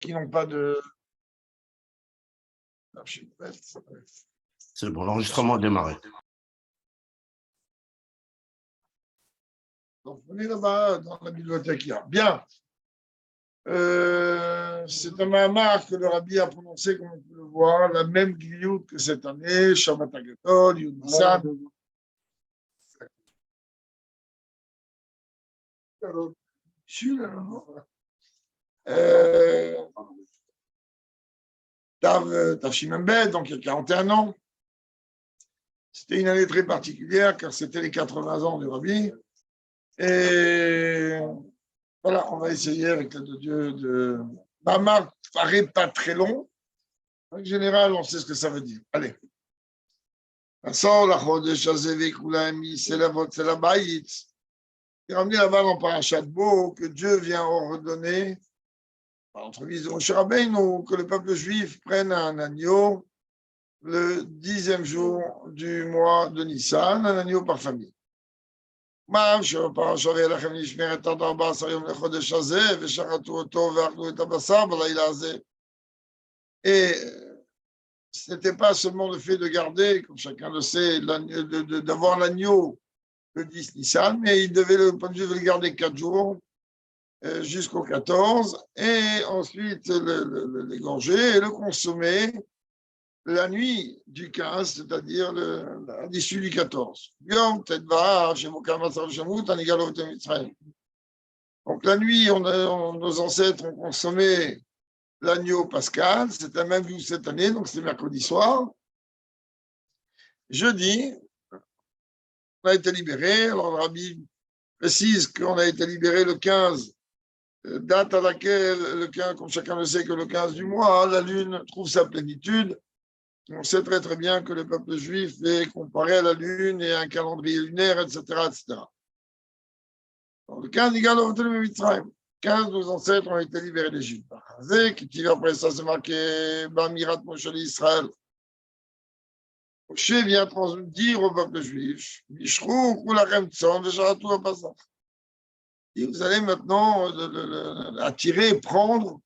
qui n'ont pas de... C'est bon, l'enregistrement a démarré. Donc, on est là-bas dans la bibliothèque hier. Bien. C'est un mahamar que le rabbi a prononcé, comme on peut le voir, la même griout que cette année, Shabbat Hagadol, Yud Nissan. Tav Shimon, donc il y a 41 ans. C'était une année très particulière car c'était les 80 ans du rabbi. Et voilà, on va essayer avec l'aide de Dieu de... Mahamar paraît pas très long. En général, on sait ce que ça veut dire. Allez. C'est la baït. Il est ramené là-bas dans Parashat Bo que Dieu vient ordonner, par l'entremise de Moshe Rabbeinu, que le peuple juif prenne un agneau le 10e jour du mois de Nissan, un agneau par famille. Et ce n'était pas seulement le fait de garder, comme chacun le sait, d'avoir l'agneau le 10 Nissan, mais il devait le garder 4 jours jusqu'au 14 et ensuite l'égorger et le consommer la nuit du 15, c'est-à-dire à l'issue du 14. Donc la nuit, nos ancêtres ont consommé l'agneau pascal, c'était même vu cette année, donc c'était mercredi soir. Jeudi, on a été libéré. Alors le rabbi précise qu'on a été libéré le 15, date à laquelle, le 15, comme chacun le sait, que le 15 du mois, la lune trouve sa plénitude. On sait très très bien que le peuple juif est comparé à la lune et à un calendrier lunaire, etc. etc. Donc, le 15, nos ancêtres ont été libérés d'Égypte. Après ça, c'est marqué Bamirat Moshe d'Israël. Moshe vient dire au peuple juif, et vous allez maintenant attirer, prendre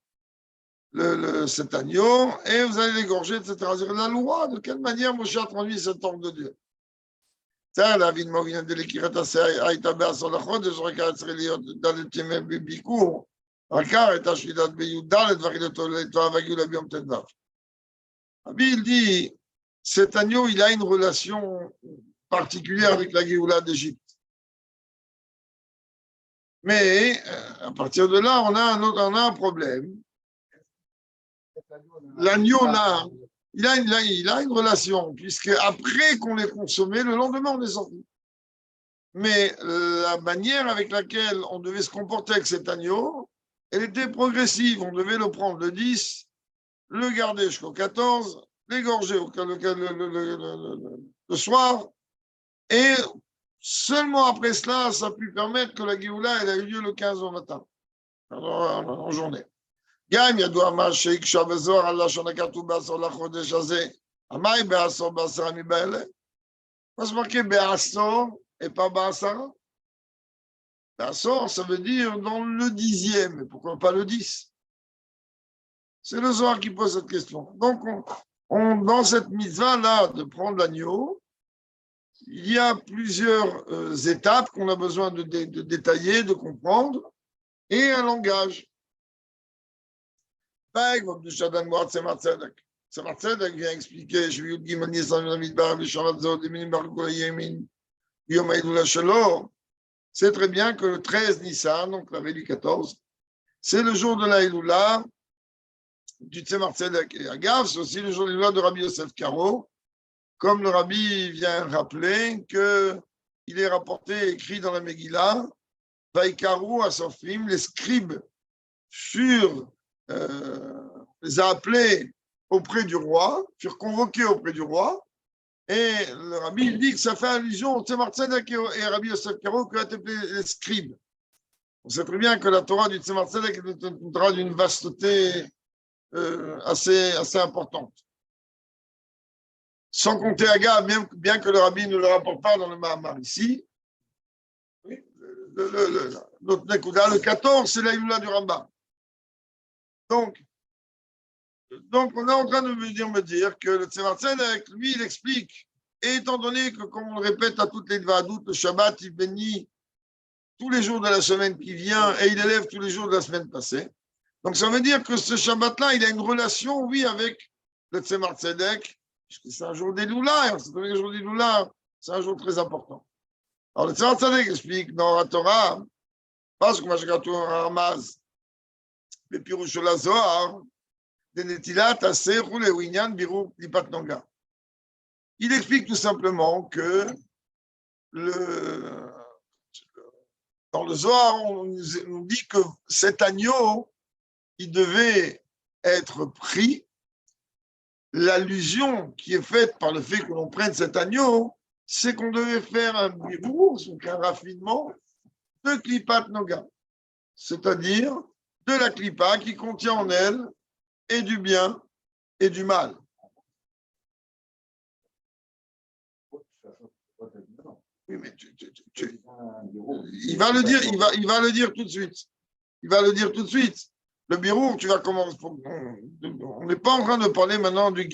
cet agneau et vous allez l'égorger, etc. La loi, de quelle manière Moshe a transmis cet ordre de Dieu? Ça, la vie de Morin de l'Ekirat Aïtabé sur la Chod, je regarde dans le Tiemé Bikou, Rakar et Ashvidat Beyudal et Varidato Vagula Biom Tedvav. Il dit, cet agneau, il a une relation particulière avec la Géoula d'Égypte. Mais à partir de là, on a un problème. L'agneau, là, il a une relation, puisque après qu'on l'ait consommé, le lendemain, on est sorti. Mais la manière avec laquelle on devait se comporter avec cet agneau, elle était progressive. On devait le prendre le 10, le garder jusqu'au 14, l'égorger le soir, et seulement après cela, ça a pu permettre que la Géoula, elle a eu lieu le 15 au matin, en journée. גם ידוע מה שהקשה בזוהר על לשון הכתוב בעשור לחודש הזה. המאי בעשור בעשרה ימים האלה? מה זה marqué בעשור et pas בעשרה? בעשור, ça veut dire dans le 10e, mais pourquoi pas le 10? C'est le Zohar qui pose cette question. Donc, dans cette mitzvah-là de prendre l'agneau, il y a plusieurs étapes qu'on a besoin de détailler, de comprendre, et un langage. Tzemar Tzedek vient expliquer, c'est très bien que le 13 Nissan, donc la veille du 14, c'est le jour de la Eloula du Tzemar Tzedek. Et Agav, c'est aussi le jour de l'Eloula de Rabbi Yosef Karo, comme le Rabbi vient rappeler qu'il est rapporté, écrit dans la Megillah, Vaïkarou à Sofrim, les scribes les a appelés auprès du roi, furent convoqués auprès du roi, et le rabbi il dit que ça fait allusion au Tzemar Tzedek et à Rabbi Yosef Karo qui a été appelé les scribes. On sait très bien que la Torah du Tzemar Tzedek est une Torah d'une vasteté assez importante. Sans compter Aga, bien que le rabbi ne le rapporte pas dans le Mahamar ici, le 14, c'est la Yula du Rambam. Donc, Donc, on est en train de me dire que le Tzemar Tzedek, lui, il explique. Et étant donné que, comme on le répète à toutes les Dvadout, le Shabbat, il bénit tous les jours de la semaine qui vient et il élève tous les jours de la semaine passée. Donc, ça veut dire que ce Shabbat-là, il a une relation, oui, avec le Tzemar Tzedek, puisque c'est un jour des Loula, et c'est le jour des Loula, c'est un jour très important. Alors, le Tzemar Tzedek explique dans la Torah, parce que moi, je regarde tout un Ramaz, le Pirush la Zohar, de Netilat Aser ou le Winyan Birou Lipat Nonga. Il explique tout simplement que dans le Zohar, on nous dit que cet agneau, il devait être pris. L'allusion qui est faite par le fait que l'on prenne cet agneau, c'est qu'on devait faire un birou, donc un raffinement de Klipat Noga, c'est-à-dire de la Klipa qui contient en elle et du bien et du mal. Oui, mais il va le dire, il va le dire tout de suite. Il va le dire tout de suite. Le birou, tu vas commencer. On n'est pas en train de parler maintenant du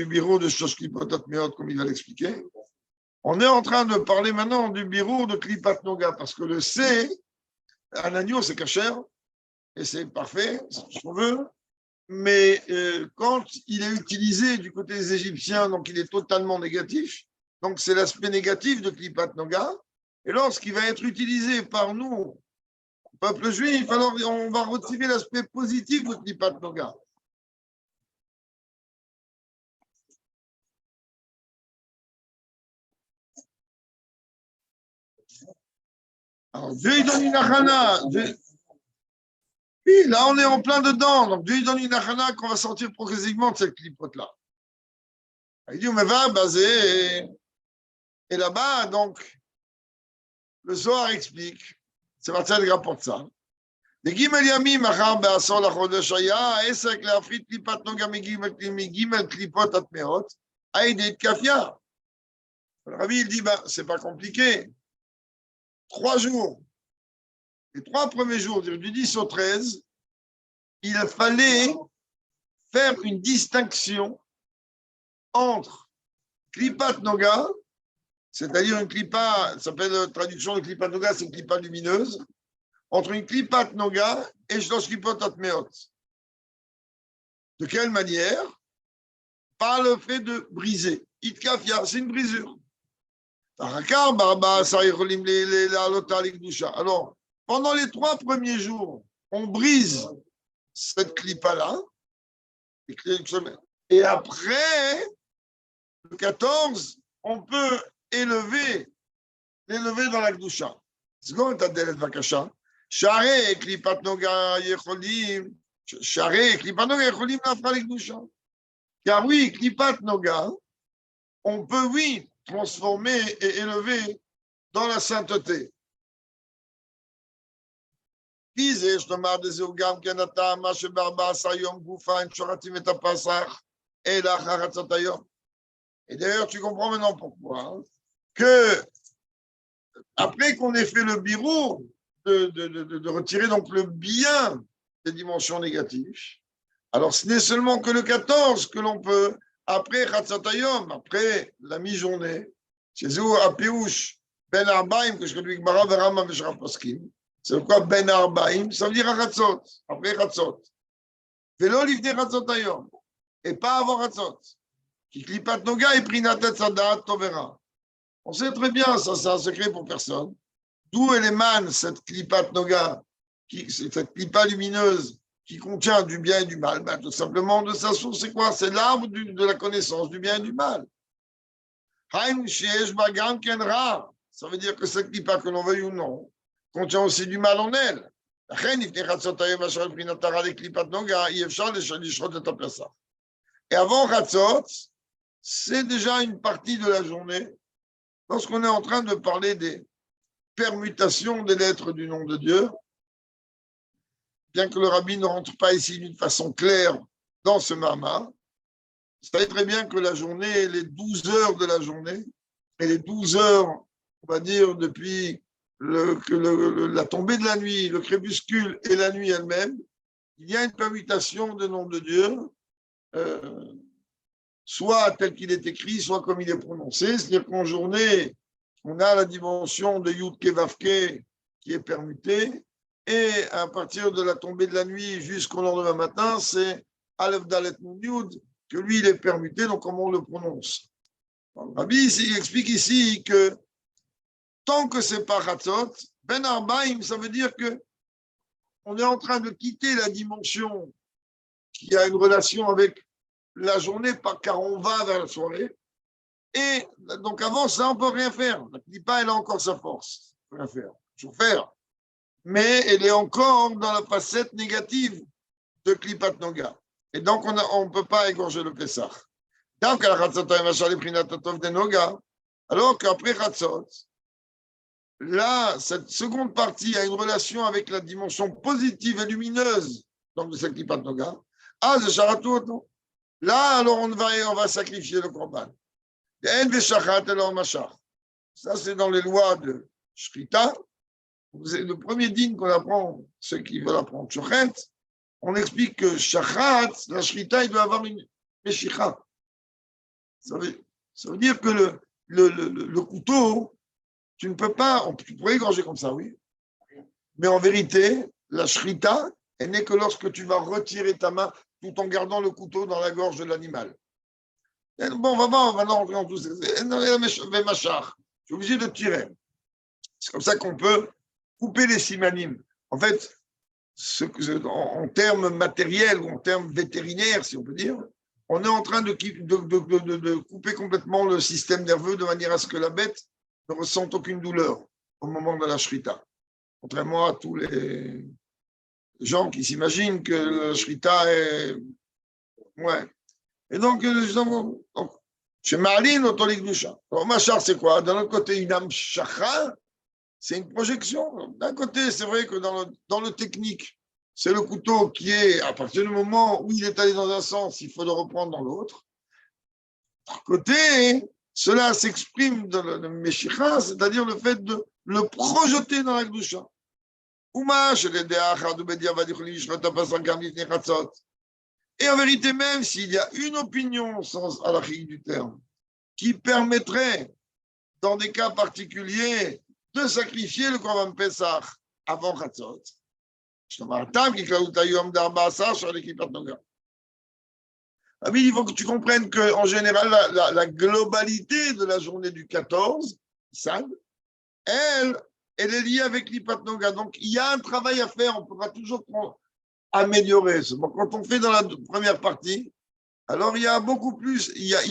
birou de Shoshklipotat Meot, comme il va l'expliquer. On est en train de parler maintenant du birou de Klipat Noga, parce que le C, un agneau, c'est cachère, et c'est parfait, c'est ce qu'on veut. Mais quand il est utilisé du côté des Égyptiens, donc il est totalement négatif. Donc c'est l'aspect négatif de Klipat Noga. Et lorsqu'il va être utilisé par nous, peuple juif, alors on va retirer l'aspect positif de Klipat Noga. Alors Dieu il donne une achana. Oui, là on est en plein dedans. Donc Dieu il donne une achana qu'on va sortir progressivement de cette clipote-là. Il dit, mais va baser. Et là-bas, donc, le Zohar explique, c'est Marcel qui rapporte ça. לג' ימים מחר בעשור לחודש היה העסק להפחית קליפת נוגה מג' קליפות הטמאות, הידי התקפיה. Le Rabbi, il dit, ben, c'est pas compliqué. 3 jours, les 3 premiers jours, du 10 au 13, il fallait faire une distinction entre klipat noga, c'est-à-dire une klipa, ça s'appelle la traduction de klipat noga, c'est une klipa lumineuse, entre une klipat noga et shlosh klipot atmeot. De quelle manière? Par le fait de briser. Itkafia, c'est une brisure. Alors, pendant les 3 premiers jours, on brise cette clipa-là, et après, le 14, on peut l'élever dans la Gdusha. סגור את הדלת בבקשה. שערי קליפת נוגה יכולים להפכה לקדושה. Car oui, Klipat Noga, on peut, oui, transformer et élever dans la sainteté. Et d'ailleurs, tu comprends maintenant pourquoi. Hein, que après qu'on ait fait le birou, de retirer donc le bien des dimensions négatives, alors ce n'est seulement que le 14 que l'on peut, après Chatzatayom, après la mi-journée, chez eux, à Piouche, Ben Arbaim, que je traduis Gmara, Verama, Veshra Poskim. C'est quoi Ben Arbaim? Ça veut dire à Chatzot, après Chatzot. Vélo livre Chatzotayom, et pas avant Chatzot. Qui Klipat Noga et Prinatet Sadat Tovera. On sait très bien, ça c'est un secret pour personne. D'où elle émane cette Klipat Noga, cette clipa lumineuse qui contient du bien et du mal, ben, tout simplement de sa source, c'est quoi? C'est l'arbre de la connaissance du bien et du mal. Ça veut dire que cette clipa, que l'on veuille ou non, contient aussi du mal en elle. Et avant Chatzot, c'est déjà une partie de la journée, lorsqu'on est en train de parler des permutations des lettres du nom de Dieu, bien que le rabbi ne rentre pas ici d'une façon claire dans ce mama, vous savez très bien que la journée, les 12 heures de la journée, et les 12 heures, on va dire, depuis la tombée de la nuit, le crépuscule et la nuit elle-même, il y a une permutation des noms de Dieu soit tel qu'il est écrit, soit comme il est prononcé. C'est-à-dire qu'en journée, on a la dimension de Yud Kevavke qui est permutée, et à partir de la tombée de la nuit jusqu'au lendemain matin, c'est Aleph Dalet Nun Yud, que lui, il est permuté, donc comment on le prononce. Rabbi il explique ici que tant que c'est pas Hatzot, Ben Arbaim, ça veut dire que on est en train de quitter la dimension qui a une relation avec la journée, car on va vers la soirée. Et donc avant ça, on ne peut rien faire. La Klippa, elle a encore sa force. On peut rien faire. Il faut faire. Mais elle est encore dans la facette négative de Klippat Noga. Et donc on ne peut pas égorger le Pessah. Donc, alors qu'après Chatzot, là, cette seconde partie a une relation avec la dimension positive et lumineuse donc de cette Klippat Noga. Ah, c'est Sharatou. Là, alors on va sacrifier le Korban. Ça, c'est dans les lois de Shrita. Le premier dîme qu'on apprend, ceux qui veulent apprendre Shochet, on explique que Shachat, la Shrita, il doit avoir une Meshicha. Ça veut dire que le couteau, tu ne peux pas, tu pourrais égorger comme ça, oui. Mais en vérité, la Shrita, elle n'est que lorsque tu vas retirer ta main tout en gardant le couteau dans la gorge de l'animal. Bon, on va maintenant rentrer dans tout ça. Je suis obligé de tirer. C'est comme ça qu'on peut couper les simanim. En fait, en termes matériels ou en termes vétérinaires, si on peut dire, on est en train de couper complètement le système nerveux de manière à ce que la bête ne ressente aucune douleur au moment de la shrita. Contrairement à tous les gens qui s'imaginent que la shrita est... Ouais. Et donc, chez Marlin, autolik du chat. Alors, Machar, c'est quoi? D'un autre côté, une âme chakra, c'est une projection. D'un côté, c'est vrai que dans le technique, c'est le couteau qui est, à partir du moment où il est allé dans un sens, il faut le reprendre dans l'autre. D'un côté, cela s'exprime dans le Meshicha, c'est-à-dire le fait de le projeter dans la Gdusha. Et en vérité, même s'il y a une opinion, au sens halachique du terme, qui permettrait, dans des cas particuliers, de sacrifier le Korban Pessah avant Chatzot, il faut que tu comprennes qu'en général, la globalité de la journée du 14, Sad, elle est liée avec l'Ipat Noga. Donc, il y a un travail à faire, on pourra toujours améliorer. Bon, quand on fait dans la première partie, alors il y a beaucoup plus, une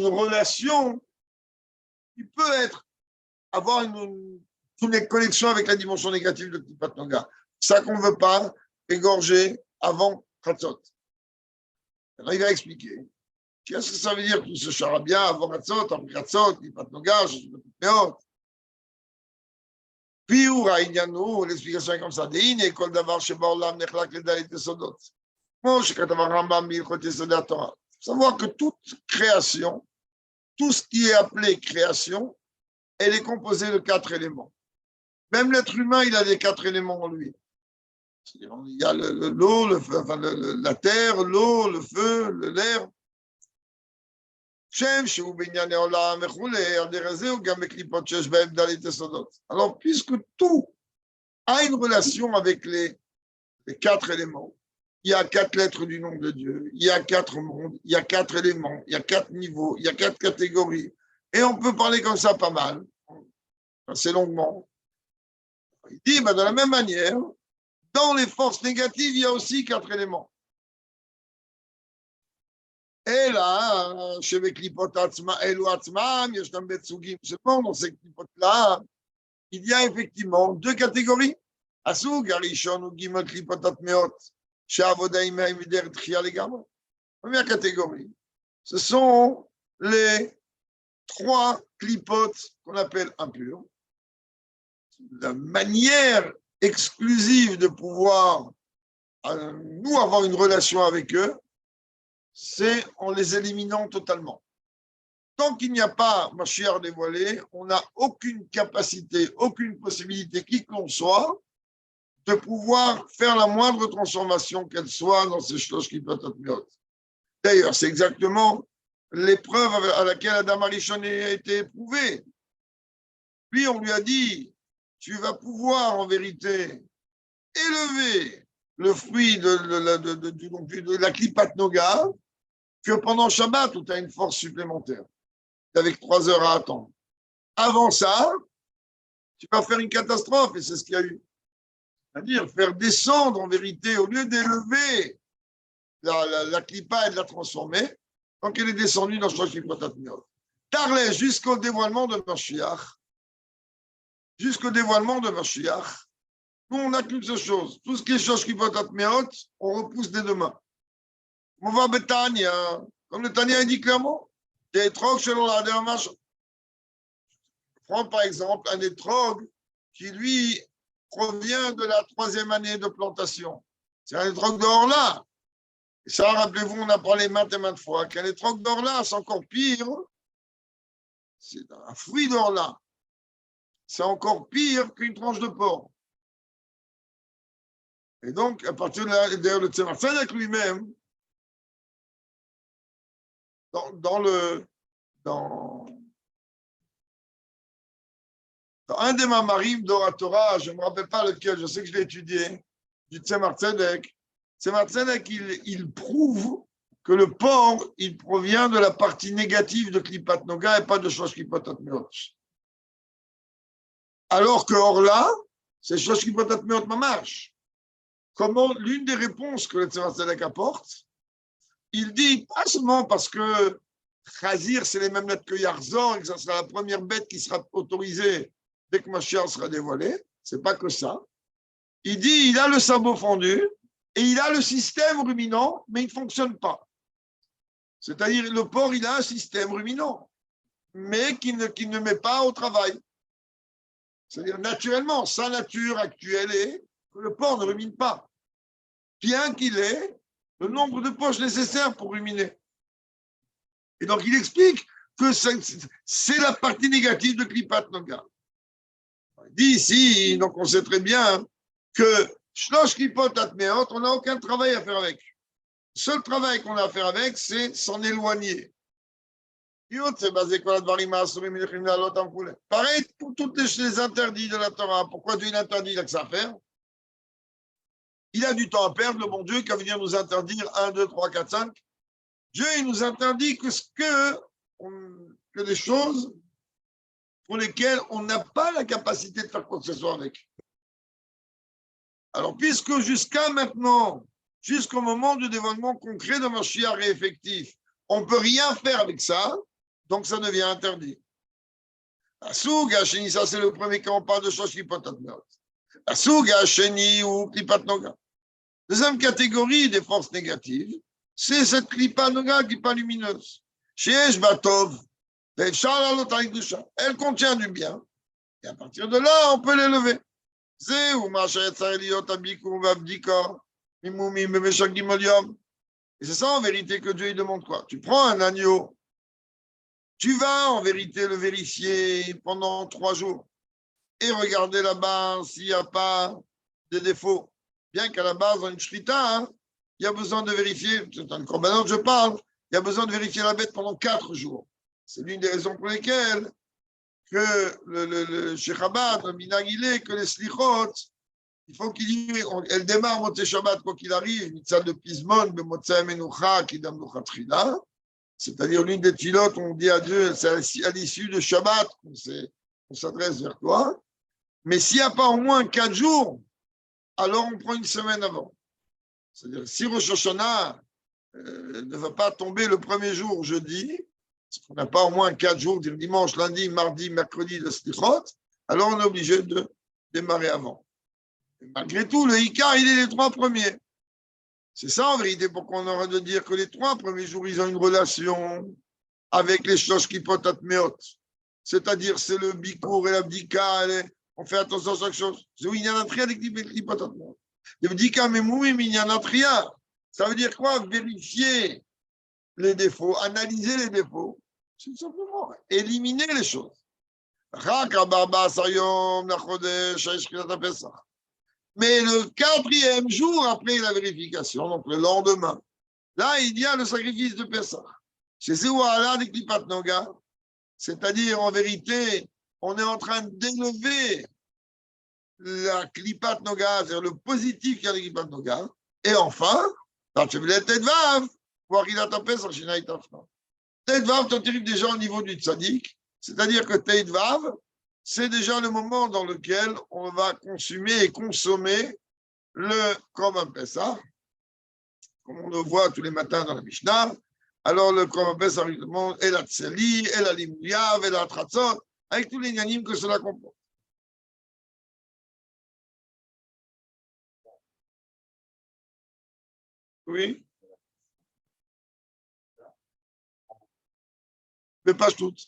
relation qui peut avoir une connexion avec la dimension négative de l'Ipat Noga. Ça qu'on ne veut pas égorger avant Chatzot. Alors, il va expliquer. Qu'est-ce que ça veut dire tout ce charabia avant Chatzot, après Chatzot, l'Ipat Noga, je ne sais pas. Puis, l'explication est comme ça. Il faut savoir que toute création, tout ce qui est appelé création, elle est composée de 4 éléments. Même l'être humain, il a les 4 éléments en lui. Il y a l'eau, la terre, l'eau, le feu, l'air. Alors, puisque tout a une relation avec les 4 éléments, il y a 4 lettres du nom de Dieu, il y a 4 mondes, il y a 4 éléments, il y a 4 niveaux, il y a 4 catégories. Et on peut parler comme ça pas mal, assez longuement. Il dit, de la même manière, dans les forces négatives, il y a aussi 4 éléments. Et là, chez les clipotes Eloatzmam, il y a dans ces clipotes-là, il y a effectivement 2 catégories. Asug, Arishon ou Gimel Klipotat Meot, chez Avodaïm et Mider Tchia les gamins. Première catégorie, ce sont les 3 clipotes qu'on appelle impurs. La manière exclusive de pouvoir, nous, avoir une relation avec eux, c'est en les éliminant totalement. Tant qu'il n'y a pas Mashiach dévoilé, on n'a aucune capacité, aucune possibilité, qui que l'on soit, de pouvoir faire la moindre transformation qu'elle soit dans ces choses qui peuvent être mieux. D'ailleurs, c'est exactement l'épreuve à laquelle Adam Arishon a été éprouvé. Puis on lui a dit, tu vas pouvoir en vérité élever le fruit de la Klipat Noga que pendant Shabbat où tu as une force supplémentaire, avec 3 heures à attendre. Avant ça, tu vas faire une catastrophe et c'est ce qu'il y a eu. C'est-à-dire faire descendre en vérité, au lieu d'élever la Klipa et de la transformer, donc elle est descendue dans Shosh Klipotat Miot. Tarlé jusqu'au dévoilement de Mashiach. Jusqu'au dévoilement de Mashiach. Nous, on n'a qu'une seule chose. Tout ce qui est Shosh Klipotat Miot, on repousse dès demain. On va Betania, comme le Tania dit clairement, des étrogues selon la dernière. Prends par exemple un étrogue qui, lui, provient de la 3e année de plantation. C'est un étrogue d'Orla. Et ça, rappelez-vous, on a parlé maintes et maintes fois qu'un étrogue d'Orla, c'est encore pire. C'est un fruit d'Orla. C'est encore pire qu'une tranche de porc. Et donc, à partir de là, d'ailleurs, le Tzemach Tzedek lui-même, dans un des mamarim d'Oratora, je ne me rappelle pas lequel, je sais que je l'ai étudié, du Tzemach Tzedek, il prouve que le porc, il provient de la partie négative de Klipat Noga et pas de Shosh Klipotat Meot. Alors que Orla, c'est Shosh Klipotat Meot Mamash. Comment l'une des réponses que le Tzemach Tzedek apporte, il dit pas seulement parce que Chazir, c'est les mêmes lettres que Yarzor, et que ça sera la première bête qui sera autorisée dès que Mashiach sera dévoilé, c'est pas que ça. Il dit, il a le sabot fendu et il a le système ruminant, mais il ne fonctionne pas. C'est-à-dire, le porc, il a un système ruminant, mais qui ne met pas au travail. C'est-à-dire, naturellement, sa nature actuelle est que le porc ne rumine pas, bien qu'il ait le nombre de poches nécessaires pour ruminer. Et donc, il explique que c'est la partie négative de Klipat Noga. Il dit ici, donc on sait très bien que Shlosh Klipot Atmeot, on n'a aucun travail à faire avec. Le seul travail qu'on a à faire avec, c'est s'en éloigner. Pareil pour tous les interdits de la Torah. Pourquoi Dieu interdit, il a que ça à faire? Il a du temps à perdre, le bon Dieu, qui va venir nous interdire 1, 2, 3, 4, 5. Dieu, il nous interdit que des choses pour lesquelles on n'a pas la capacité de faire quoi que ce soit avec. Alors, puisque jusqu'à maintenant, jusqu'au moment du dévoilement concret de Mashiach et effectif, on ne peut rien faire avec ça, donc ça devient interdit. Asuga Sheni, ça c'est le premier quand on parle de Shosh Klipotat Meot. Asuga Sheni ou Klipat Noga. Deuxième catégorie des forces négatives, c'est cette Klipat Noga qui n'est pas lumineuse. Sheesh Batov, elle contient du bien. Et à partir de là, on peut l'élever. Et c'est ça en vérité que Dieu demande quoi? Tu prends un agneau, tu vas en vérité le vérifier pendant 3 jours et regarder là-bas s'il n'y a pas de défauts. Bien qu'à la base, dans une shrita, il y a besoin de vérifier, c'est un korbanot, je parle, il y a besoin de vérifier la bête pendant 4 jours. C'est l'une des raisons pour lesquelles que le Sheikh Chabad, le minhag, il est que les slichot, il faut qu'il y ait, elle démarre Motzei Shabbat quoi qu'il arrive, mitzvah de pismon, Motzei Menucha, Kidam Nucha Tchila, c'est-à-dire l'une des filotes, on dit à Dieu, c'est à l'issue de Shabbat qu'on s'adresse vers toi, mais s'il n'y a pas au moins 4 jours, alors on prend une semaine avant. C'est-à-dire, si Rosh Hashanah ne va pas tomber le premier jour, jeudi, on n'a pas au moins 4 jours, dire dimanche, lundi, mardi, mercredi de Slichot, alors on est obligé de démarrer avant. Et malgré tout, le Ika, il est les 3 premiers. C'est ça en vérité, pourquoi on aurait de dire que les 3 premiers jours, ils ont une relation avec les Shosh Klipot Atmeot. C'est-à-dire, c'est le Bikour et l'Abdika, on fait attention à chaque chose. C'est où il y a un tria des Klipot Atmeot. Le Bdika, mais oui, mais il y a un tria. Ça veut dire quoi? Vérifier les défauts, analyser les défauts, c'est simplement éliminer les choses. Mais le quatrième jour après la vérification, donc le lendemain, là, il y a le sacrifice de Pessah. Chez Zéouala de Klipat Noga, c'est-à-dire, en vérité, on est en train d'élever la Klipat Noga, c'est-à-dire le positif qu'il y a de Klipat Noga. Et enfin, quand tu veux Tedvav, voir qu'il a tapé sur Shinaï Tafra. Tedvav, tu arrives déjà au niveau du tzaddik, c'est-à-dire que Tedvav, c'est déjà le moment dans lequel on va consumer et consommer le Korban Pessah, comme on le voit tous les matins dans la Mishnah. Alors, le Korban Pessah, et la Tseli, et la Limouyav, et la Tratzot, avec tous les yanim que cela comporte. Oui, mais pas toutes.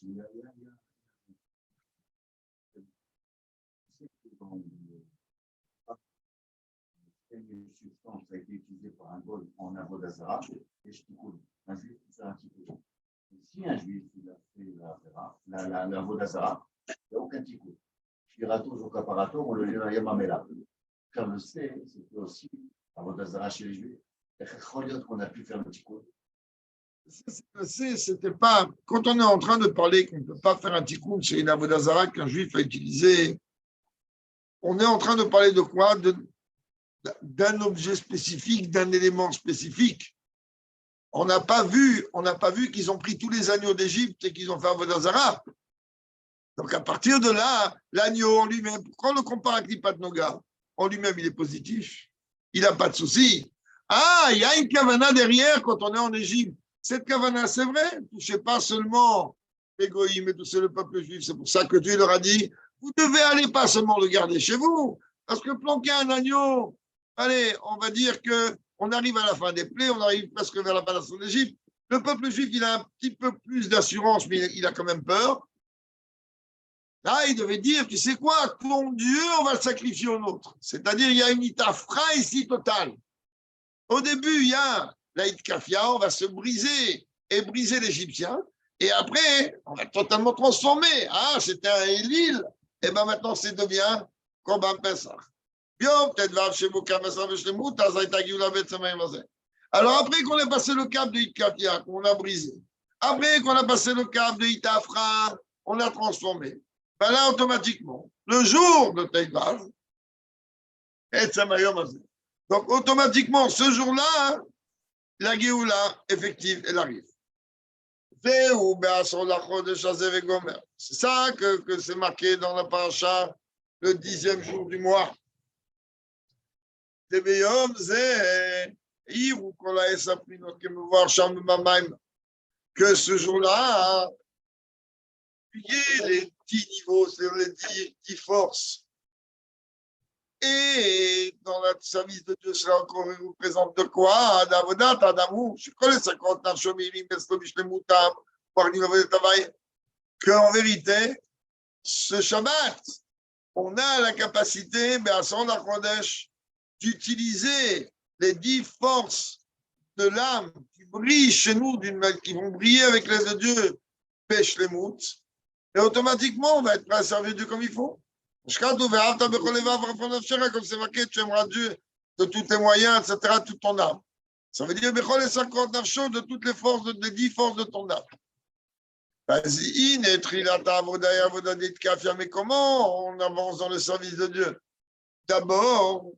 Une substance a été utilisée par un goy en avodazara, et je te coule. Un juif, c'est un petit peu. Si un juif, il a fait l'avodazara, il n'y a aucun tikkun. Shirato, Zokaparato, on le dit dans Yamamela. Car le sait, c'était aussi avodazara chez les juifs. Et qu'on a pu faire le tikkun. C'était pas. Quand on est en train de parler qu'on ne peut pas faire un tikkun chez une avodazara qu'un juif a utilisé, on est en train de parler de quoi? D'un objet spécifique, d'un élément spécifique. On n'a pas vu qu'ils ont pris tous les agneaux d'Égypte et qu'ils ont fait Avodazara. Donc à partir de là, l'agneau en lui-même, quand on le compare à Klipat Noga, en lui-même il est positif, il n'a pas de souci. Ah, il y a une kavana derrière quand on est en Égypte. Cette kavana, c'est vrai, ne touchez pas seulement les goïms, mais touchez le peuple juif. C'est pour ça que Dieu leur a dit, vous devez aller pas seulement le garder chez vous, parce que planquer un agneau, allez, on va dire qu'on arrive à la fin des plaies, on arrive presque vers la balance d'Égypte. Le peuple juif, il a un petit peu plus d'assurance, mais il a quand même peur. Là, il devait dire, tu sais quoi, ton Dieu, on va le sacrifier au nôtre. C'est-à-dire, il y a une itafra ici totale. Au début, il y a la itkafia, on va se briser et briser l'Égyptien. Et après, on va totalement transformer. Ah, c'était un Élil. Et bien maintenant, c'est devient comme un Pessah. Alors après qu'on ait passé le cap de Itkafia, qu'on a brisé, après qu'on a passé le cap de Itafra, on a transformé. Ben là, automatiquement, le jour de Teidvav, donc automatiquement, ce jour-là, la Géoula effective, elle arrive. C'est ça que c'est marqué dans la paracha, le 10e jour du mois. Que ce jour-là, il y ait les 10 niveaux, c'est-à-dire les 10 forces. Et dans le service de Dieu, cela encore représente de quoi? D'avodat, d'amou. Je connais 59 chomirim, qu'en vérité, ce Shabbat, on a la capacité, d'utiliser les 10 forces de l'âme qui brillent chez nous, qui vont briller avec l'aide de Dieu, pêche les moutes, et automatiquement, on va être prêt à servir Dieu comme il faut. Comme c'est marqué, tu aimeras Dieu de tous tes moyens, etc., toute ton âme. Ça veut dire de toutes les forces, des 10 forces de ton âme. Mais comment on avance dans le service de Dieu? D'abord,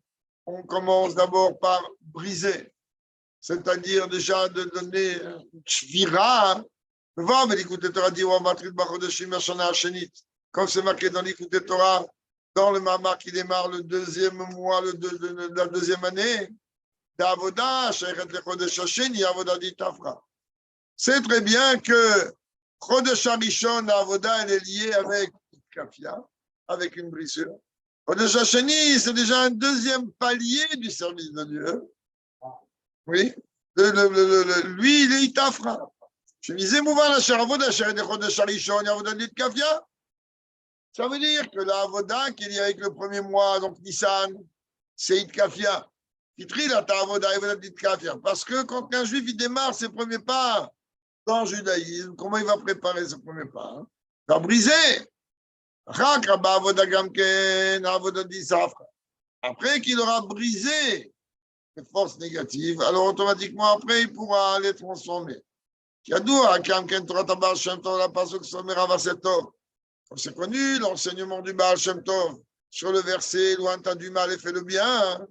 on commence d'abord par briser, c'est-à-dire déjà de donner une shvira. Comme c'est marqué dans l'écoute Torah, dans le Mamar qui démarre le 2e mois, de la 2e année, c'est très bien que Chodesh Harishon, Avoda, elle est liée avec Kafia, avec une brisure. Chodesh Hasheni, c'est déjà un 2e palier du service de Dieu. Oui. Lui, il est Itafra. Je disais, ça veut dire que la Avoda qui est liée avec le premier mois, donc Nissan, c'est Itkafia. Parce que quand un juif il démarre ses premiers pas dans le judaïsme, comment il va préparer ses premiers pas? Il va briser. après qu'il aura brisé les forces négatives, alors automatiquement après, il pourra les transformer. C'est connu l'enseignement du Baal Shem Tov sur le verset lointain du mal et fait le bien.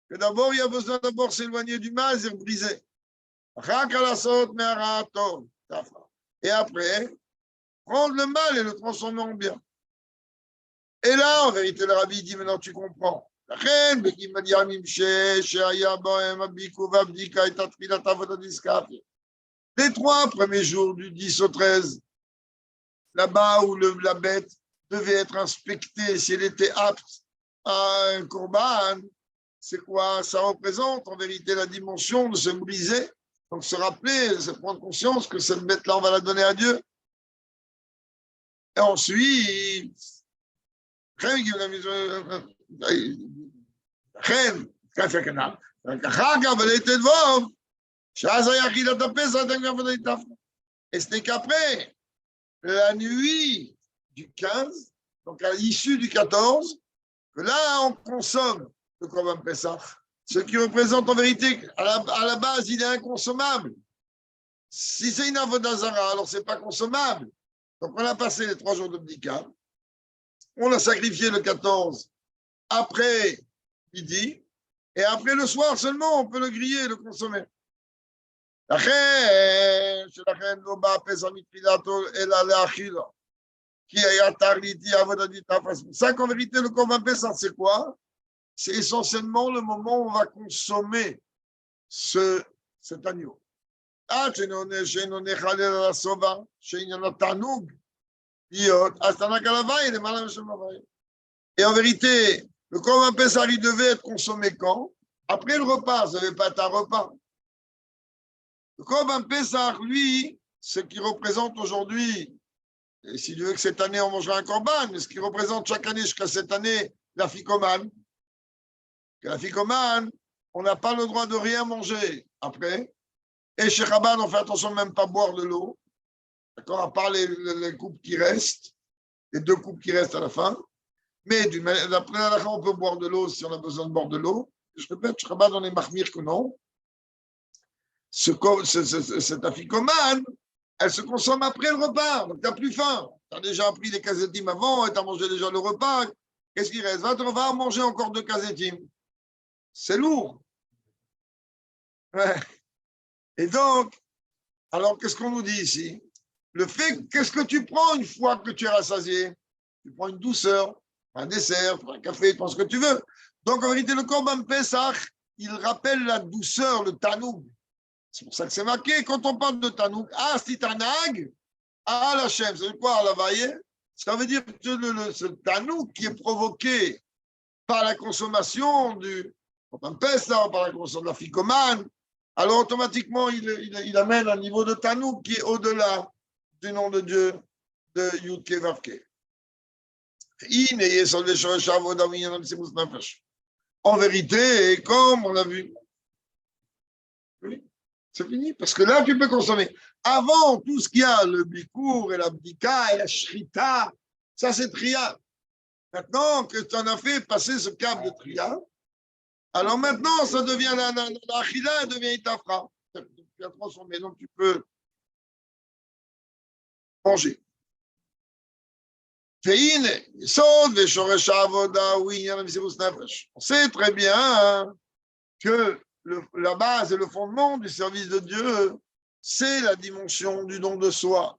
Que d'abord, il y a besoin d'abord s'éloigner du mal et briser. Et après, prendre le mal et le transformer en bien. Et là, en vérité, le rabbi dit, maintenant tu comprends. Les 3 premiers jours du 10 au 13, là-bas où la bête devait être inspectée si elle était apte à un korban, c'est quoi? Ça représente en vérité la dimension de se briser, donc se rappeler, se prendre conscience que cette bête-là, on va la donner à Dieu. Et ensuite, et ce n'est qu'après la nuit du 15, donc à l'issue du 14, que là on consomme le Korban Pessah, ce qui représente en vérité, à la base, il est inconsommable. Si c'est une avodah zara, alors ce n'est pas consommable. Donc on a passé les 3 jours de Bdika, on l'a sacrifié le 14 après midi, et après le soir seulement, on peut le griller et le consommer. C'est pour ça qu'en vérité, le Korban Pessah, c'est quoi? C'est essentiellement le moment où on va consommer cet agneau. Et en vérité, le Korban Pessah, il devait être consommé quand? Après le repas, ça ne devait pas être un repas. Le Korban Pessah, lui, ce qui représente aujourd'hui, et si Dieu veut que cette année on mangera un Korban, mais ce qui représente chaque année jusqu'à cette année, la ficomane. La ficomane, on n'a pas le droit de rien manger après. Et chez Chabad, on fait attention de même pas boire de l'eau. D'accord, à part les coupes qui restent, les 2 coupes qui restent à la fin. Mais d'après la fin, on peut boire de l'eau si on a besoin de boire de l'eau. Je répète, chez Chabad, on est mahmir que non. Cette afficomane, elle se consomme après le repas. Donc, tu n'as plus faim. Tu as déjà pris les kazetim avant et tu as mangé déjà le repas. Qu'est-ce qui reste? On va manger encore 2 kazetim. C'est lourd. Ouais. Et donc, alors, qu'est-ce qu'on nous dit ici? Le fait, qu'est-ce que tu prends une fois que tu es rassasié? Tu prends une douceur, un dessert, un café, tu prends ce que tu veux. Donc, en vérité, le Korban Pessah, il rappelle la douceur, le tanoug. C'est pour ça que c'est marqué. Quand on parle de tanoug, c'est tanag, la chef, ça veut dire quoi, la vaillée? Ça veut dire que ce tanoug qui est provoqué par la consommation du Korban Pessah, par la consommation de la ficomane, alors automatiquement, il amène un niveau de tanoug qui est au-delà du nom de Dieu de Yudke Vavke. En vérité, comme on l'a vu, oui, c'est fini, parce que là, tu peux consommer. Avant, tout ce qu'il y a, le bikour et la bdika et la shrita, ça c'est tria. Maintenant que tu en as fait passer ce cap de tria, alors maintenant, ça devient la achila, devient itafra. Tu as transformé, donc tu peux manger. On sait très bien que la base et le fondement du service de Dieu, c'est la dimension du don de soi.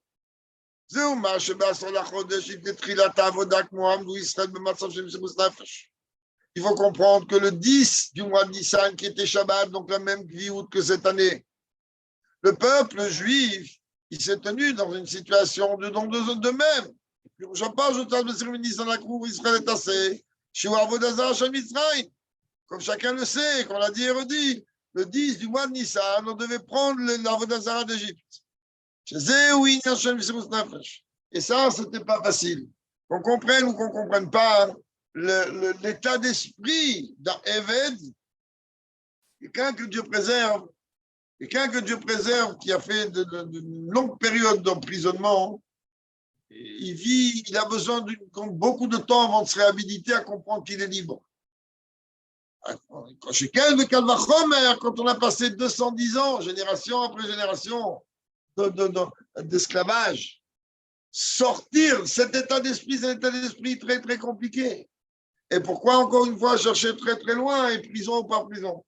Il faut comprendre que le 10 du mois de Nissan, qui était Shabbat, donc la même Gviout que cette année, le peuple juif, il s'est tenu dans une situation de don de même. Comme chacun le sait, qu'on l'a dit et redit, le 10 du mois de Nissan, on devait prendre l'Avodazara d'Égypte. Et ça, ce n'était pas facile. Qu'on comprenne ou qu'on ne comprenne pas l'état d'esprit d'un Eved, quelqu'un que Dieu préserve, qui a fait de longues périodes d'emprisonnement, il a besoin de beaucoup de temps avant de se réhabiliter à comprendre qu'il est libre. Quand on a passé 210 ans, génération après génération, d'esclavage, sortir cet état d'esprit, c'est un état d'esprit très, très compliqué. Et pourquoi, encore une fois, chercher très, très loin, et prison ou pas prison?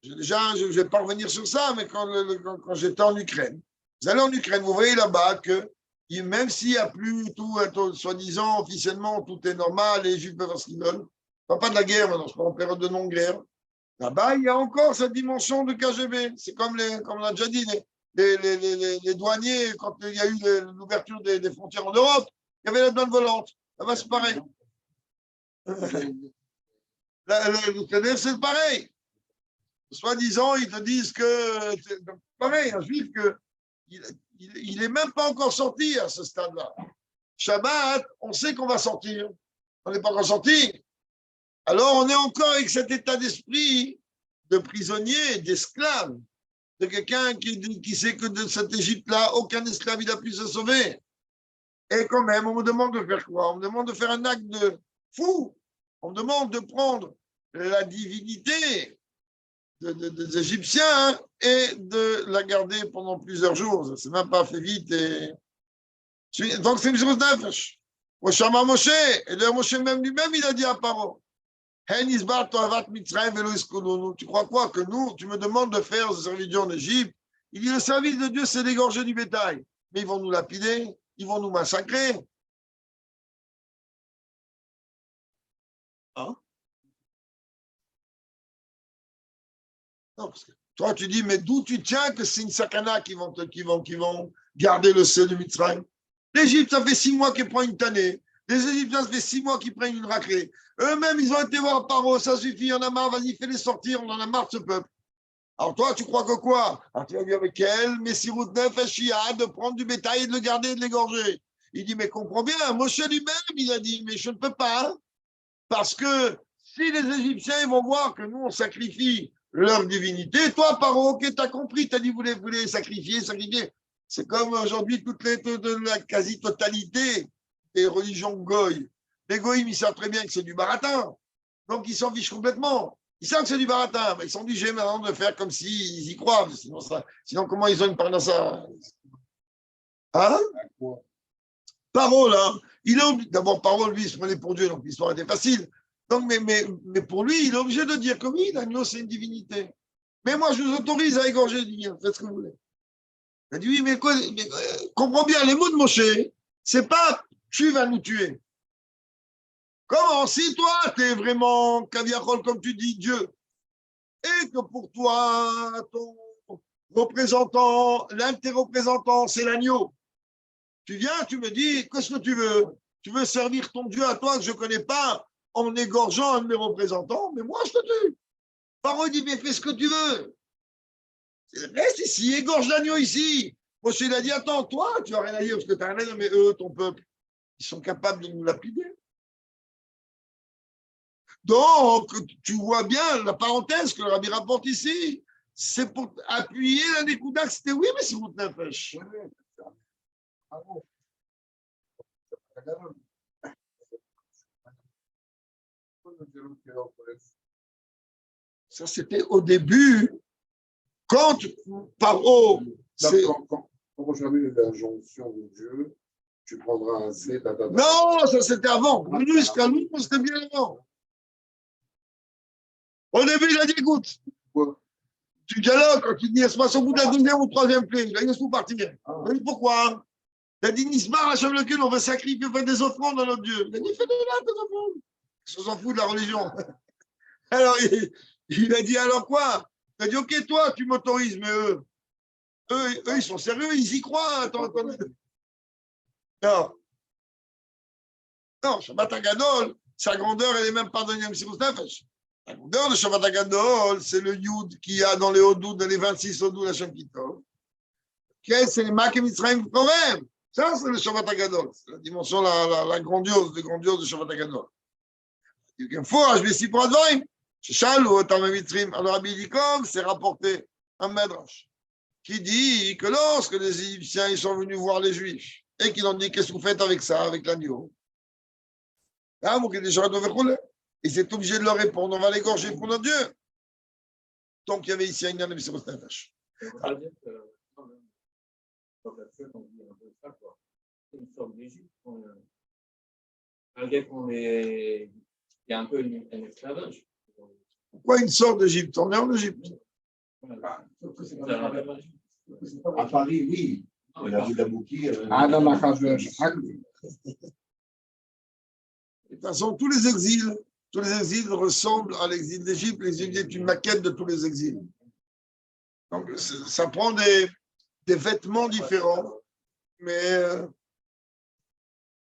Déjà, je ne vais pas revenir sur ça, mais quand j'étais en Ukraine, vous allez en Ukraine, vous voyez là-bas que même s'il n'y a plus tout, soi-disant, officiellement, tout est normal, les Juifs peuvent faire ce qu'ils veulent, pas de la guerre maintenant, je suis en période de non-guerre, là-bas, il y a encore cette dimension de KGB. C'est comme on a déjà dit, les douaniers, quand il y a eu l'ouverture des frontières en Europe, il y avait la douane volante. Là-bas, c'est pareil. Le TDF, c'est pareil. Soi-disant, ils te disent que c'est pareil, un juif, il n'est même pas encore sorti à ce stade-là. Shabbat, on sait qu'on va sortir. On n'est pas encore sorti. Alors, on est encore avec cet état d'esprit de prisonnier, d'esclave, de quelqu'un qui sait que de cette Égypte-là, aucun esclave n'a pu se sauver. Et quand même, on me demande de faire quoi? On me demande de faire un acte de fou. On me demande de prendre la divinité des Égyptiens et de la garder pendant plusieurs jours. Ça ne s'est même pas fait vite. Donc, c'est une chose d'affiche. Moshe, et d'ailleurs, Moshe même lui-même, il a dit à Paro, tu crois quoi que nous, tu me demandes de faire ce service en Égypte? Il dit, le service de Dieu, c'est d'égorger du bétail. Mais ils vont nous lapider, ils vont nous massacrer. Hein? Non, parce que toi, tu dis, mais d'où tu tiens que c'est une sakana qui vont garder le sel de Mitzrayim? L'Égypte, ça fait 6 mois qu'ils prennent une tannée. Les Égyptiens, ça fait 6 mois qu'ils prennent une raclée. Eux-mêmes, ils ont été voir Paro, ça suffit, il y en a marre, vas-y, fais-les sortir, on en a marre de ce peuple. Alors toi, tu crois que quoi? Alors tu vas dire, avec quel Messirut Nefesh de prendre du bétail et de le garder et de l'égorger. Il dit, mais comprends bien, Moshe lui-même, il a dit, mais je ne peux pas, parce que si les Égyptiens vont voir que nous, on sacrifie leur divinité, toi, Paro, ok, t'as compris, t'as dit, vous voulez sacrifier. C'est comme aujourd'hui, la quasi-totalité des religions goy. Les goïms, ils savent très bien que c'est du baratin. Donc, ils s'en fichent complètement. Ils savent que c'est du baratin, mais ils sont obligés maintenant de faire comme s'ils y croient. Sinon, comment ils ont une part dans ça? Hein? Parole, hein? D'abord, Parole, lui, il se prenait pour Dieu, donc l'histoire était facile. Donc, mais pour lui, il est obligé de dire que oui, l'agneau, c'est une divinité. Mais moi, je vous autorise à égorger du mien. Faites ce que vous voulez. Il a dit oui, mais comprends bien, les mots de Moshe, c'est pas tu vas nous tuer. Comment? Si toi, tu es vraiment Kaviachol, comme tu dis, Dieu, et que pour toi, ton représentant, l'un de tes représentants, c'est l'agneau, tu viens, tu me dis, qu'est-ce que tu veux? Tu veux servir ton Dieu à toi que je ne connais pas en égorgeant un de mes représentants, mais moi, je te tue. Parole dit, mais fais ce que tu veux. Reste ici, égorge l'agneau ici. Moshe, il a dit, attends, toi, tu n'as rien à dire parce que tu n'as rien à dire, mais eux, ton peuple, ils sont capables de nous lapider. Donc, tu vois bien la parenthèse que le Rabbi rapporte ici. C'est pour appuyer la Nekouda, c'était oui, mais c'est votre nefesh. Ça, c'était au début, quand Paro. Quand j'avais l'injonction de Dieu, tu prendras un Z. Non, ça c'était avant. Jusqu'à nous, c'était bien avant. Au début, il a dit écoute, tu dialogues quand il dit est-ce passe au bout de la deuxième ou troisième clé. Il a dit laisse-nous partir. Il a dit pourquoi? Il a dit Nisbar, Hachem lequel on va sacrifier, faire des offrandes à notre Dieu. Il a dit fais-les là, tes offrandes. On s'en fout de la religion. Alors, il a dit alors quoi? Il a dit ok, toi, tu m'autorises, mais eux, ils sont sérieux, ils y croient. Attends. Non, Shabbat Agadol, sa grandeur, elle n'est même pas donnée à Messirut Nefesh. La grandeur de Shabbat Agadol, c'est le Yud qu'il y a dans les Hodoud, dans les 26 Hodoud à Shem Kitov. C'est les Makim Mitzrayim Korem. Ça, c'est le Shabbat Agadol. C'est la dimension, la grandiose de Shabbat Agadol. Il y a un fort, je vais s'y prendre. Alors, Rabbi dit comme c'est rapporté un Medrash qui dit que lorsque les Égyptiens ils sont venus voir les Juifs et qu'ils ont dit, qu'est-ce que vous faites avec ça, avec l'agneau? Ils étaient obligés de leur répondre, on va l'égorger pour notre Dieu. Donc, il y avait ici un Yann Messiros Nefesh. On va dire que dans la fête, on dit un peu ça, quoi. C'est une sorte d'Égypte. Malgré qu'on est. Il y a un peu un esclavage. Pourquoi une sorte d'Égypte? On est en Égypte. Voilà. À Paris, oui. Il a vu d'Abouki. Adam Achashverosh. De toute façon, tous les exils ressemblent à l'exil d'Égypte. L'exil est une maquette de tous les exils. Donc, ça prend des vêtements différents, mais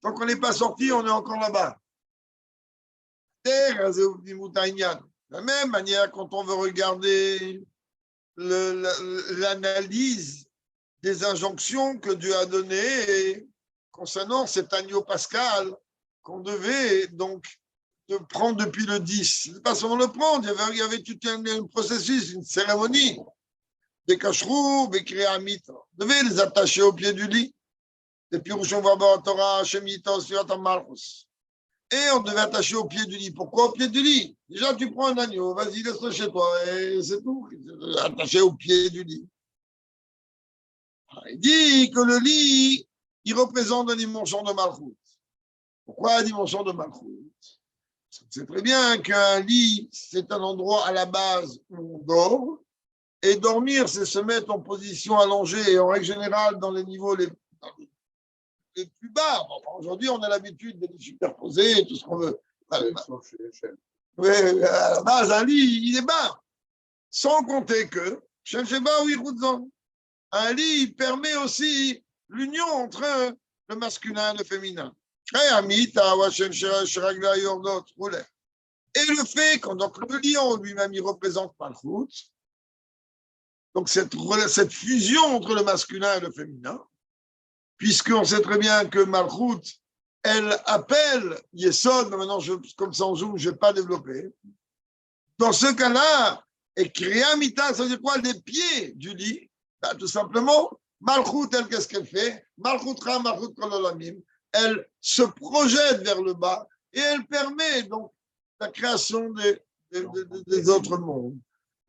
tant qu'on n'est pas sorti, on est encore là-bas. De la même manière, quand on veut regarder l'analyse des injonctions que Dieu a données concernant cet agneau pascal qu'on devait donc de prendre depuis le 10. C'est pas seulement le prendre, il y avait tout un processus, une cérémonie. Des cacherous, des créamit. On devait les attacher au pied du lit. Des pirouchons vabor Torah, Shemita, Sirat Malchus. Et on devait attacher au pied du lit. Pourquoi au pied du lit? Déjà, tu prends un agneau, vas-y, laisse-le chez toi, et c'est tout. Attaché au pied du lit. Il dit que le lit, il représente une dimension de Malchut. Pourquoi la dimension de Malchut? C'est très bien qu'un lit, c'est un endroit à la base où on dort. Et dormir, c'est se mettre en position allongée, et en règle générale, dans les niveaux les plus bas. Bon, aujourd'hui, on a l'habitude de les superposer, tout ce qu'on veut. Oui, à la base, un lit, il est bas. Sans compter que, un lit il permet aussi l'union entre le masculin et le féminin. Et le fait que donc, le lion lui-même, il représente Malchut. Donc, cette fusion entre le masculin et le féminin, puisqu'on sait très bien que Malchut, elle appelle Yesod, mais maintenant, comme ça en zoom, je ne vais pas développer. Dans ce cas-là, et Kriyamita, ça veut dire quoi? Les pieds du lit, ben, tout simplement, Malchut, elle, qu'est-ce qu'elle fait? Malchut Ra, Malchut Kololamim, elle se projette vers le bas et elle permet donc la création des autres mondes.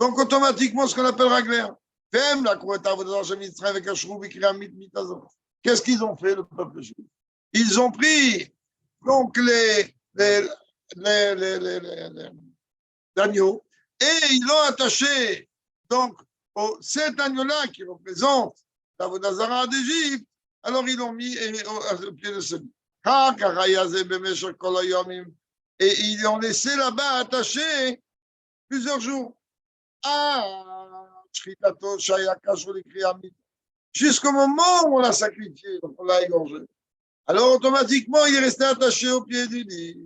Donc, automatiquement, ce qu'on appelle Ragler. Qu'est-ce qu'ils ont fait, le peuple juif? Ils ont pris donc l'agneau et ils l'ont attaché donc cet agneau-là qui représente la Vodazara d'Égypte. Alors ils l'ont mis au pied de celui. Et ils l'ont laissé là-bas attaché plusieurs jours. Jusqu'au moment où on l'a sacrifié, donc on l'a égorgé. Alors automatiquement, il est resté attaché au pied du lit.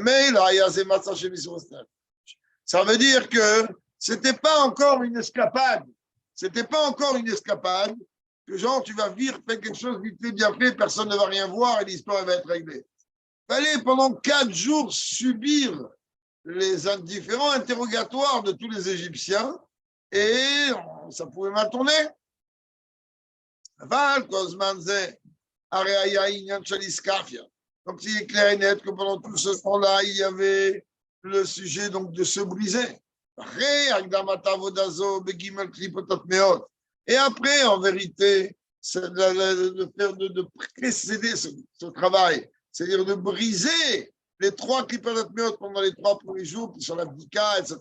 Mais ça veut dire que c'était pas encore une escapade. C'était pas encore une escapade que genre tu vas vivre, faire quelque chose vite fait, bien fait, personne ne va rien voir et l'histoire va être réglée. Il fallait pendant 4 jours subir les différents interrogatoires de tous les Égyptiens et ça pouvait mal tourner. Donc, il est clair et net que pendant tout ce temps-là, il y avait le sujet donc, de se briser. Et après, en vérité, c'est de précéder ce travail, c'est-à-dire de briser les 3 clipot meot pendant les 3 premiers jours qui sont la bdika, etc.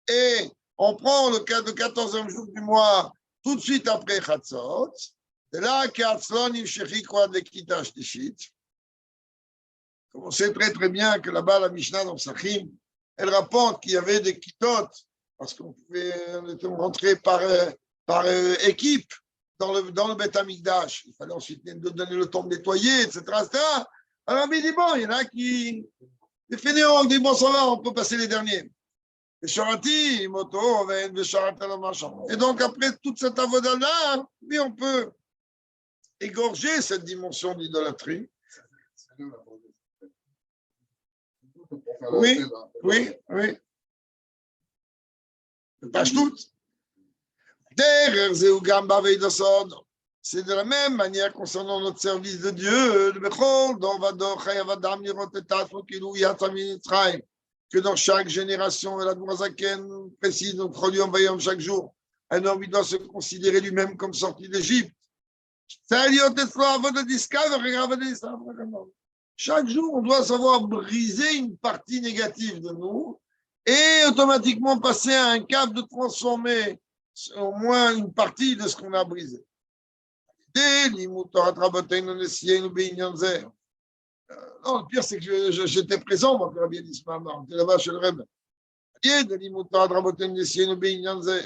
Et on prend le cas de 14e jour du mois tout de suite après Chatzot. C'est là qu'Atzlon Imshechi Kroad Lekita Shtishit. On sait très très bien que là-bas, la Mishnah dans Psachim, elle rapporte qu'il y avait des kitot, parce qu'on était rentré par équipe dans le Beth Amikdash. Il fallait ensuite donner le temps de nettoyer, etc. Alors, il dit, bon, il y en a qui... Les fainéants, on dit, bon, ça va, on peut passer les derniers. Et donc, après toute cette avoda-là, oui, on peut égorger cette dimension d'idolâtrie. Oui, oui, oui. Pashtout. Derrière Zeugamba Veidosod, c'est de la même manière concernant notre service de Dieu, que dans chaque génération, la Zaken précise, nous produit en chaque jour. Un homme, il doit se considérer lui-même comme sorti d'Égypte. Chaque jour, on doit savoir briser une partie négative de nous et automatiquement passer à un cap de transformer au moins une partie de ce qu'on a brisé. Non, le pire, c'est que j'étais présent, moi, quand Rabbi Ismaël, j'étais là-bas chez le Rebbe.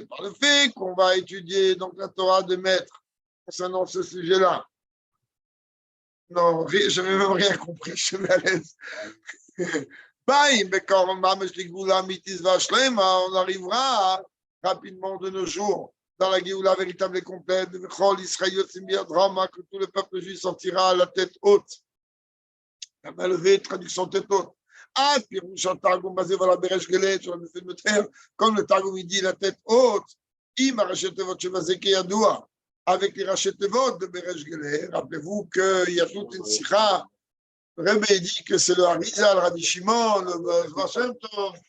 Par le fait qu'on va étudier donc la Torah de maître concernant ce sujet-là. Non, je n'avais même rien compris, je suis à l'aise. On arrivera rapidement de nos jours dans la Géoula véritable et complète, que tout le peuple juif sortira à la tête haute. La main levée, traduction tête haute. Ah, puis Targum basé sur la Beresh Gelet, sur le fait de terre, comme le Targum il dit la tête haute, im rachetevot shevazeke yadoua, avec les rachetevot de Beresh Gelet. Rappelez-vous qu'il y a toute une sikha. Le Rebbe dit que c'est le Harizal, le Rabbi Shimon, le Vashem Tov,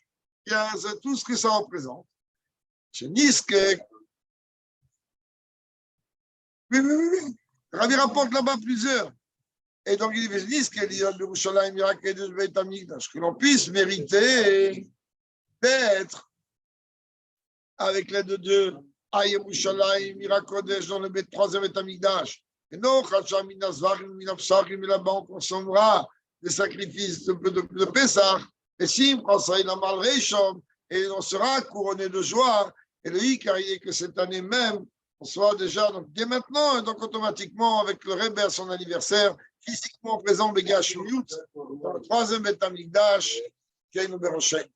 il y a tout ce que ça représente. Chez Niske, oui. Rabbi rapporte là-bas plusieurs. Et donc, il dit que l'on puisse mériter d'être avec l'aide de Dieu à Yerushalayim, Mirakodesh, dans le troisième Betamikdash. Et non, là-bas, on consommera des sacrifices de Pessah. Et si et on sera couronné de joie. Et le Ikar, il est que cette année même, on soit déjà, donc dès maintenant, et donc automatiquement, avec le Rebbe à son anniversaire, physiquement présent, Begash Miyut, dans le troisième Betamikdash, qui est une Beroshet.